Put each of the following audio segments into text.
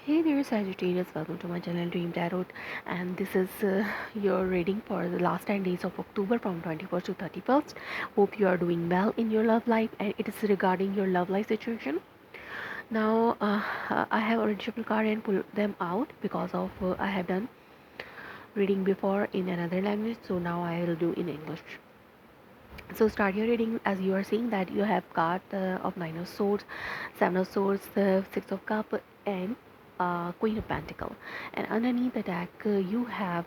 Hey there, Sagittarius. Welcome to my channel Dream Tarot, and this is your reading for the last 10 days of October from 21st to 31st. Hope you are doing well in your love life, and it is regarding your love life situation. Now, I have already shuffled card and pulled them out because of I have done reading before in another language, so now I will do in English. So start your reading as you are seeing that you have got of Nine of Swords, Seven of Swords, Six of Cup, and Queen of Pentacle. And underneath the deck, you have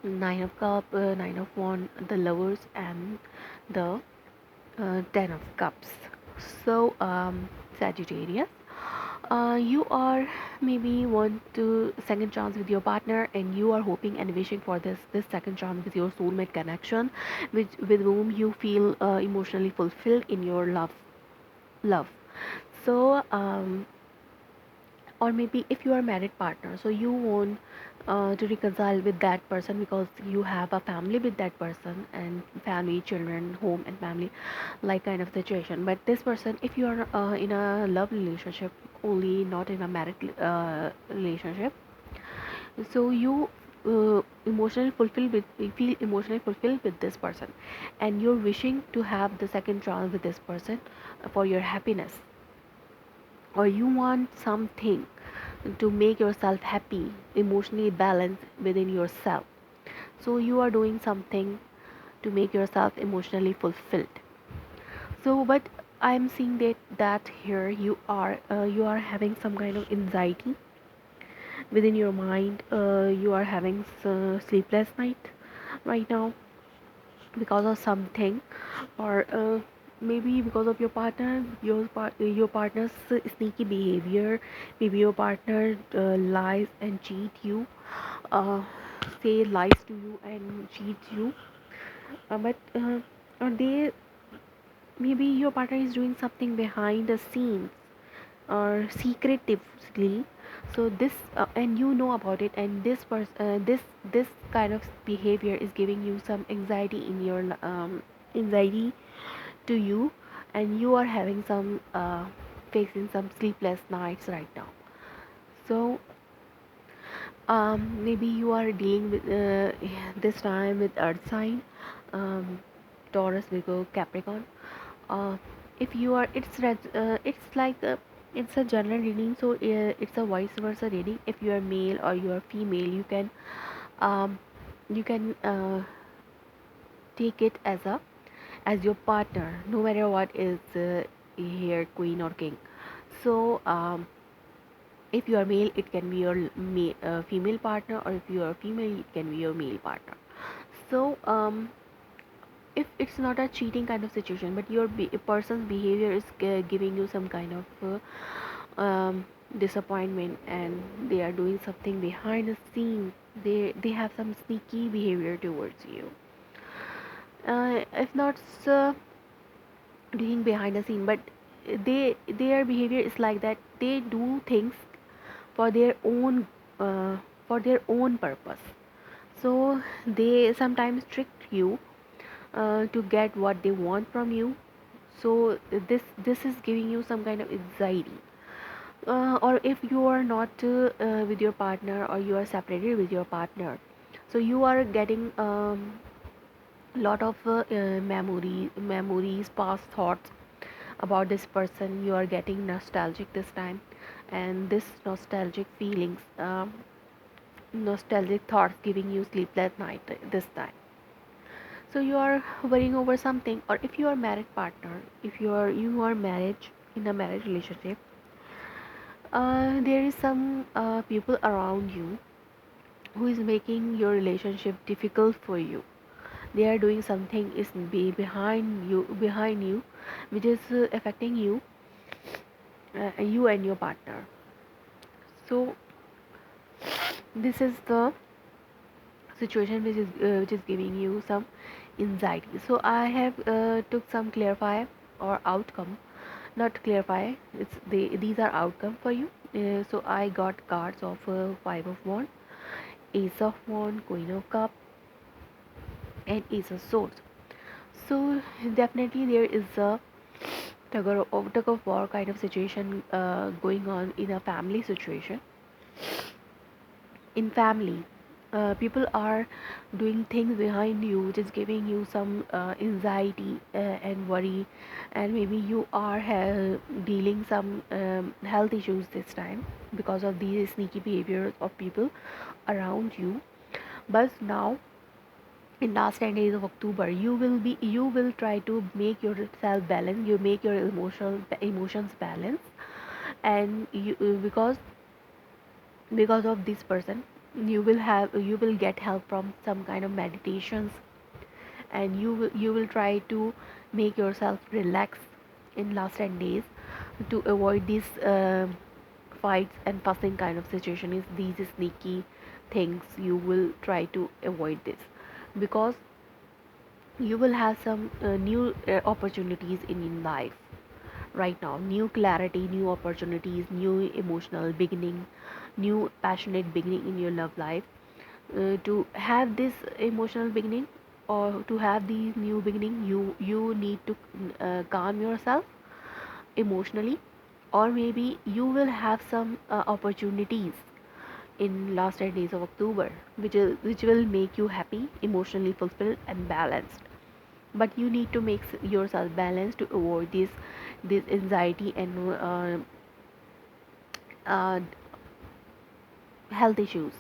Nine of Cup, Nine of Wand, the Lovers, and the Ten of Cups. So Sagittarius, you are maybe want to second chance with your partner, and you are hoping and wishing for this second chance with your soulmate connection, with whom you feel emotionally fulfilled in your love. So or maybe if you are married partner, so you want to reconcile with that person because you have a family with that person, and family, children, home, and family, like kind of situation. But this person, if you are in a love relationship only, not in a married relationship, so you emotionally fulfilled with you feel emotionally fulfilled with this person, and you're wishing to have the second chance with this person for your happiness, or you want something to make yourself happy, emotionally balanced within yourself. So you are doing something to make yourself emotionally fulfilled. So, but I'm seeing that here you are having some kind of anxiety within your mind. You are having sleepless night right now because of something, or maybe because of your partner, your partner's sneaky behavior. Maybe your partner lies and cheat you, uh, say lies to you and cheat you, but or they, maybe your partner is doing something behind the scenes or secretively. So this and you know about it, and this kind of behavior is giving you some anxiety in your anxiety to you, and you are having some facing some sleepless nights right now. So maybe you are dealing with this time with earth sign, um, Taurus, Virgo, Capricorn. uh, if you are, it's like it's a general reading, so it's a vice versa reading. If you are male or you are female, um, you can take it as your partner, no matter what is here, queen or king. So if you are male, it can be your female partner, or if you are female, it can be your male partner. So if it's not a cheating kind of situation, but your a person's behavior is giving you some kind of disappointment, and they are doing something behind the scenes, they have some sneaky behavior towards you. If not doing behind the scene, but their behavior is like that. They do things for their own uh, for their own purpose. So they sometimes trick you to get what they want from you. So this is giving you some kind of anxiety. Or if you are not with your partner, or you are separated with your partner, so you are getting lot of memories, past thoughts about this person. You are getting nostalgic this time, and this nostalgic feelings, nostalgic thoughts giving you sleepless night this time. So you are worrying over something. Or if you are married partner, if you are married in a marriage relationship, there is some people around you who is making your relationship difficult for you. They are doing something is behind you, which is affecting you and your partner. So this is the situation which is giving you some anxiety. So I have took some clarify or outcome, not clarify, these are outcome for you. So I got cards of five of wand, ace of wand, queen of cup, and ace of swords. So definitely there is a tug of war kind of situation going on in a family situation. In family, people are doing things behind you which is giving you some anxiety and worry, and maybe you are dealing some health issues this time because of these sneaky behaviors of people around you. But now, in last 10 days of October, you will try to make yourself balance, you make your emotions balance, and because of this person, you will get help from some kind of meditations, and you will try to make yourself relax in last 10 days to avoid these fights and fussing kind of situation. Is these sneaky things, you will try to avoid this, because you will have some new opportunities in life right now, new clarity, new opportunities, new emotional beginning, new passionate beginning in your love life. To have this emotional beginning, or to have these new beginning, you need to calm yourself emotionally, or maybe you will have some opportunities in last 10 days of October, which will make you happy, emotionally fulfilled and balanced. But you need to make yourself balanced to avoid this anxiety and uh, health issues.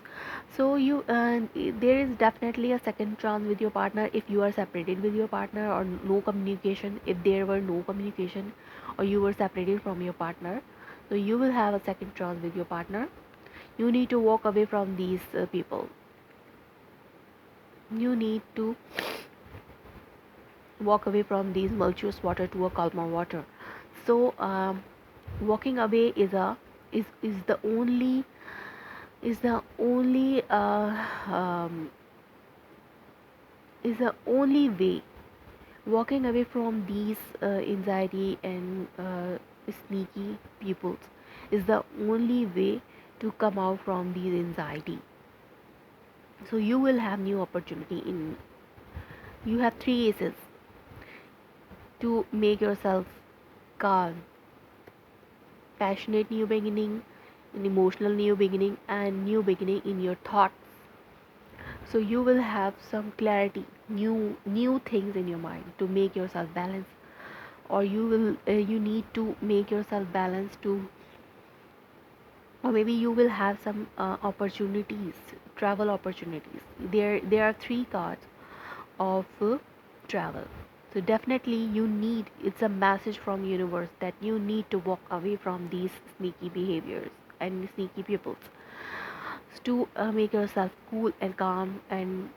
So there is definitely a second chance with your partner if you are separated with your partner, or no communication, if there were no communication, or you were separated from your partner. So you will have a second chance with your partner. You need to walk away from these people. You need to walk away from these tumultuous water to a calmer water. So walking away is the only is the only is the only way. Walking away from these anxiety and sneaky peoples is the only way to come out from these anxiety. So you will have new opportunity in. You have three aces to make yourself calm: passionate new beginning, an emotional new beginning, and new beginning in your thoughts. So you will have some clarity, new things in your mind to make yourself balance, or you need to make yourself balance to, or maybe you will have some opportunities, travel opportunities. There are three cards of travel. So definitely you need, it's a message from universe that you need to walk away from these sneaky behaviors and sneaky peoples, to make yourself cool and calm, and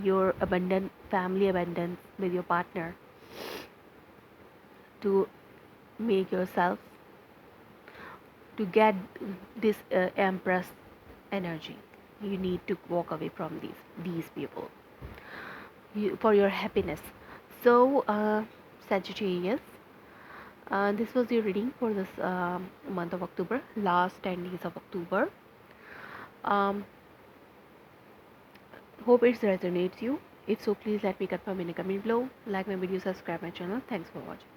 your abundant family abundance with your partner, to make yourself to get this empress energy. You need to walk away from these people, for your happiness. So Sagittarius, this was your reading for this month of October, last 10 days of October. um, Hope it resonates you. If so, please let me confirm in a comment below. Like my video, subscribe my channel. Thanks for watching.